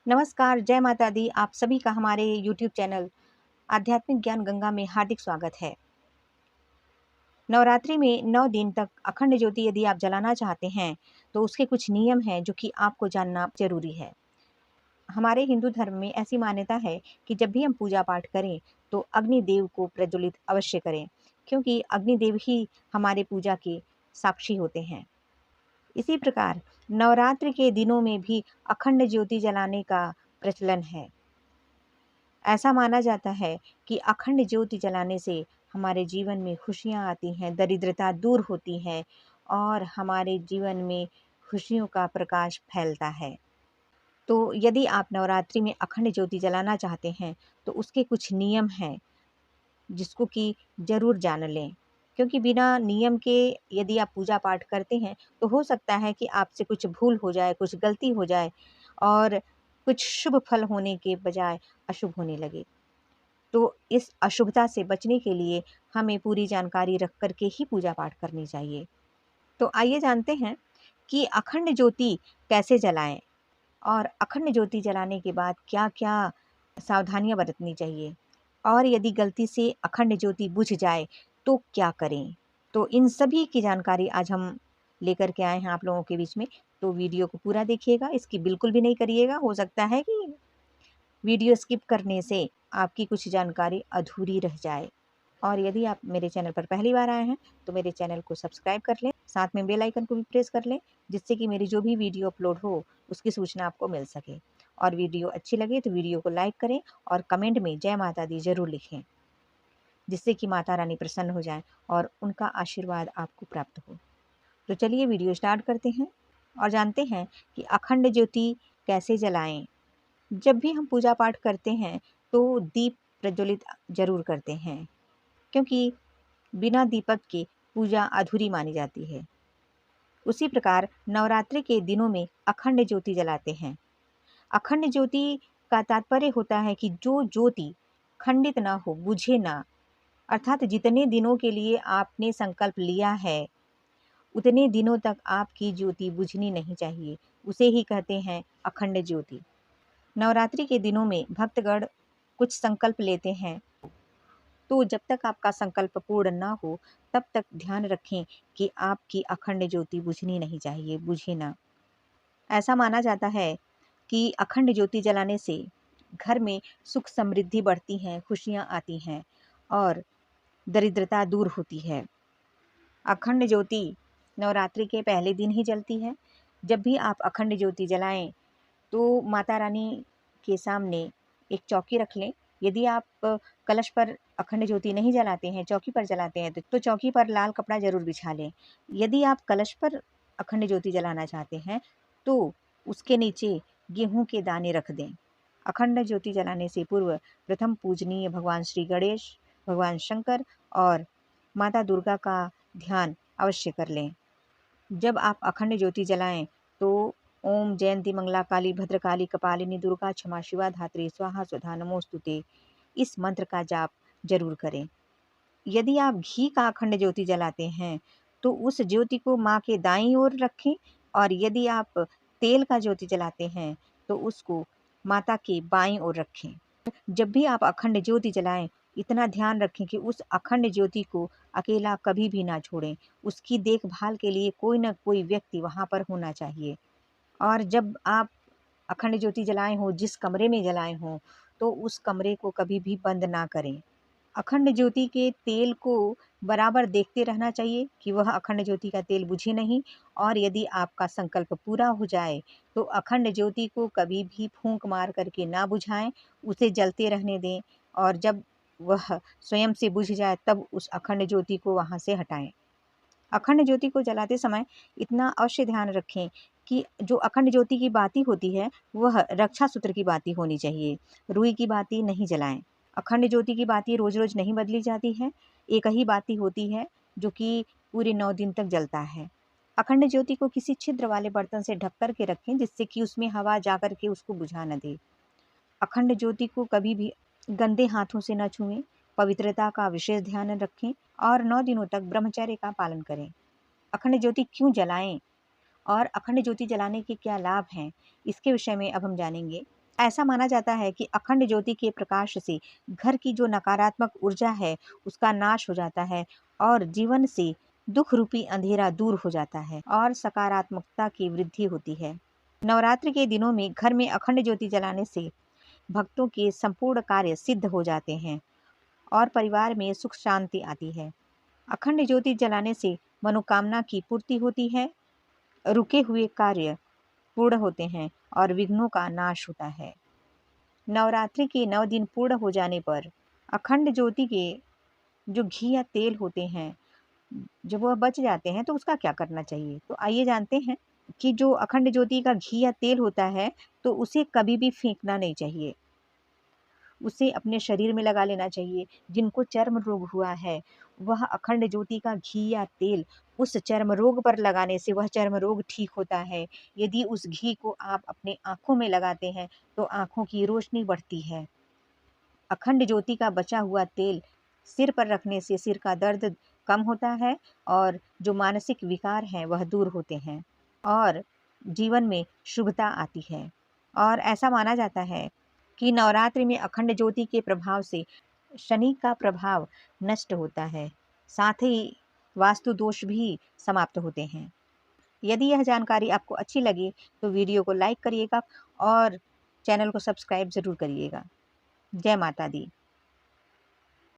नमस्कार, जय माता दी। आप सभी का हमारे यूट्यूब चैनल आध्यात्मिक ज्ञान गंगा में हार्दिक स्वागत है। नवरात्रि में 9 दिन तक अखंड ज्योति यदि आप जलाना चाहते हैं, तो उसके कुछ नियम हैं जो कि आपको जानना ज़रूरी है। हमारे हिंदू धर्म में ऐसी मान्यता है कि जब भी हम पूजा पाठ करें, तो अग्निदेव को प्रज्वलित अवश्य करें, क्योंकि अग्निदेव ही हमारे पूजा के साक्षी होते हैं। इसी प्रकार नवरात्रि के दिनों में भी अखंड ज्योति जलाने का प्रचलन है। ऐसा माना जाता है कि अखंड ज्योति जलाने से हमारे जीवन में खुशियाँ आती हैं, दरिद्रता दूर होती है और हमारे जीवन में खुशियों का प्रकाश फैलता है। तो यदि आप नवरात्रि में अखंड ज्योति जलाना चाहते हैं, तो उसके कुछ नियम हैं, जिसको कि ज़रूर जान लें। क्योंकि बिना नियम के यदि आप पूजा पाठ करते हैं, तो हो सकता है कि आपसे कुछ भूल हो जाए, कुछ गलती हो जाए और कुछ शुभ फल होने के बजाय अशुभ होने लगे। तो इस अशुभता से बचने के लिए हमें पूरी जानकारी रख कर के ही पूजा पाठ करनी चाहिए। तो आइए जानते हैं कि अखंड ज्योति कैसे जलाएं और अखंड ज्योति जलाने के बाद क्या-क्या सावधानियां बरतनी चाहिए और यदि गलती से अखंड ज्योति बुझ जाए तो क्या करें। तो इन सभी की जानकारी आज हम लेकर के आए हैं आप लोगों के बीच में। तो वीडियो को पूरा देखिएगा, इसकी बिल्कुल भी नहीं करिएगा। हो सकता है कि वीडियो स्किप करने से आपकी कुछ जानकारी अधूरी रह जाए। और यदि आप मेरे चैनल पर पहली बार आए हैं, तो मेरे चैनल को सब्सक्राइब कर लें, साथ में बेल आइकन को भी प्रेस कर लें, जिससे कि मेरी जो भी वीडियो अपलोड हो, उसकी सूचना आपको मिल सके। और वीडियो अच्छी लगे तो वीडियो को लाइक करें और कमेंट में जय माता दी ज़रूर लिखें, जिससे कि माता रानी प्रसन्न हो जाएँ और उनका आशीर्वाद आपको प्राप्त हो। तो चलिए वीडियो स्टार्ट करते हैं और जानते हैं कि अखंड ज्योति कैसे जलाएँ। जब भी हम पूजा पाठ करते हैं, तो दीप प्रज्वलित ज़रूर करते हैं, क्योंकि बिना दीपक के पूजा अधूरी मानी जाती है। उसी प्रकार नवरात्रि के दिनों में अखंड ज्योति जलाते हैं। अखंड ज्योति का तात्पर्य होता है कि जो ज्योति खंडित ना हो, बुझे ना, अर्थात जितने दिनों के लिए आपने संकल्प लिया है, उतने दिनों तक आपकी ज्योति बुझनी नहीं चाहिए। उसे ही कहते हैं अखंड ज्योति। नवरात्रि के दिनों में भक्तगण कुछ संकल्प लेते हैं, तो जब तक आपका संकल्प पूर्ण ना हो, तब तक ध्यान रखें कि आपकी अखंड ज्योति बुझनी नहीं चाहिए, बुझे ना। ऐसा माना जाता है कि अखंड ज्योति जलाने से घर में सुख समृद्धि बढ़ती है, खुशियाँ आती हैं और दरिद्रता दूर होती है। अखंड ज्योति नवरात्रि के पहले दिन ही जलती है। जब भी आप अखंड ज्योति जलाएं, तो माता रानी के सामने एक चौकी रख लें। यदि आप कलश पर अखंड ज्योति नहीं जलाते हैं, चौकी पर जलाते हैं, तो चौकी पर लाल कपड़ा ज़रूर बिछा लें। यदि आप कलश पर अखंड ज्योति जलाना चाहते हैं, तो उसके नीचे गेहूँ के दाने रख दें। अखंड ज्योति जलाने से पूर्व प्रथम पूजनीय भगवान श्री गणेश, भगवान शंकर और माता दुर्गा का ध्यान अवश्य कर लें। जब आप अखंड ज्योति जलाएं, तो ओम जयंती मंगला काली भद्रकाली कपालिनी दुर्गा क्षमा शिवा धात्री स्वाहा स्वधा नमोस्तुते, इस मंत्र का जाप जरूर करें। यदि आप घी का अखंड ज्योति जलाते हैं, तो उस ज्योति को माँ के दाईं ओर रखें और यदि आप तेल का ज्योति जलाते हैं, तो उसको माता के बाईं ओर रखें। जब भी आप अखंड ज्योति जलाएं, इतना ध्यान रखें कि उस अखंड ज्योति को अकेला कभी भी ना छोड़ें। उसकी देखभाल के लिए कोई ना कोई व्यक्ति वहाँ पर होना चाहिए। और जब आप अखंड ज्योति जलाए हों, जिस कमरे में जलाए हों, तो उस कमरे को कभी भी बंद ना करें। अखंड ज्योति के तेल को बराबर देखते रहना चाहिए कि वह अखंड ज्योति का तेल बुझे नहीं। और यदि आपका संकल्प पूरा हो जाए, तो अखंड ज्योति को कभी भी फूंक मार करके ना बुझाएं, उसे जलते रहने दें और जब वह स्वयं से बुझ जाए, तब उस अखंड ज्योति को वहाँ से हटाएं। अखंड ज्योति को जलाते समय इतना अवश्य ध्यान रखें कि जो अखंड ज्योति की बाती होती है, वह रक्षा सूत्र की बाती होनी चाहिए। रुई की बाती नहीं जलाएं। अखंड ज्योति की बाती रोज रोज नहीं बदली जाती है, एक ही बाती होती है जो कि पूरे 9 दिन तक जलता है। अखंड ज्योति को किसी छिद्र वाले बर्तन से ढक कर के रखें, जिससे कि उसमें हवा जा कर के उसको बुझा न दे। अखंड ज्योति को कभी भी गंदे हाथों से न छुएं, पवित्रता का विशेष ध्यान रखें और 9 दिनों तक ब्रह्मचर्य का पालन करें। अखंड ज्योति क्यों जलाएं और अखंड ज्योति जलाने के क्या लाभ हैं, इसके विषय में अब हम जानेंगे। ऐसा माना जाता है कि अखंड ज्योति के प्रकाश से घर की जो नकारात्मक ऊर्जा है उसका नाश हो जाता है और जीवन से दुख रूपी अंधेरा दूर हो जाता है और सकारात्मकता की वृद्धि होती है। नवरात्रि के दिनों में घर में अखंड ज्योति जलाने से भक्तों के संपूर्ण कार्य सिद्ध हो जाते हैं और परिवार में सुख शांति आती है। अखंड ज्योति जलाने से मनोकामना की पूर्ति होती है, रुके हुए कार्य पूर्ण होते हैं और विघ्नों का नाश होता है। नवरात्रि के 9 दिन पूर्ण हो जाने पर अखंड ज्योति के जो घी या तेल होते हैं, जब वह बच जाते हैं तो उसका क्या करना चाहिए? तो आइए जानते हैं कि जो अखंड ज्योति का घी या तेल होता है, तो उसे कभी भी फेंकना नहीं चाहिए। उसे अपने शरीर में लगा लेना चाहिए। जिनको चर्म रोग हुआ है, वह अखंड ज्योति का घी या तेल उस चर्म रोग पर लगाने से वह चर्म रोग ठीक होता है। यदि उस घी को आप अपने आँखों में लगाते हैं, तो आँखों की रोशनी बढ़ती है। अखंड ज्योति का बचा हुआ तेल सिर पर रखने से सिर का दर्द कम होता है और जो मानसिक विकार हैं वह दूर होते हैं और जीवन में शुभता आती है। और ऐसा माना जाता है कि नवरात्रि में अखंड ज्योति के प्रभाव से शनि का प्रभाव नष्ट होता है, साथ ही वास्तु दोष भी समाप्त होते हैं। यदि यह जानकारी आपको अच्छी लगे तो वीडियो को लाइक करिएगा और चैनल को सब्सक्राइब ज़रूर करिएगा। जय माता दी।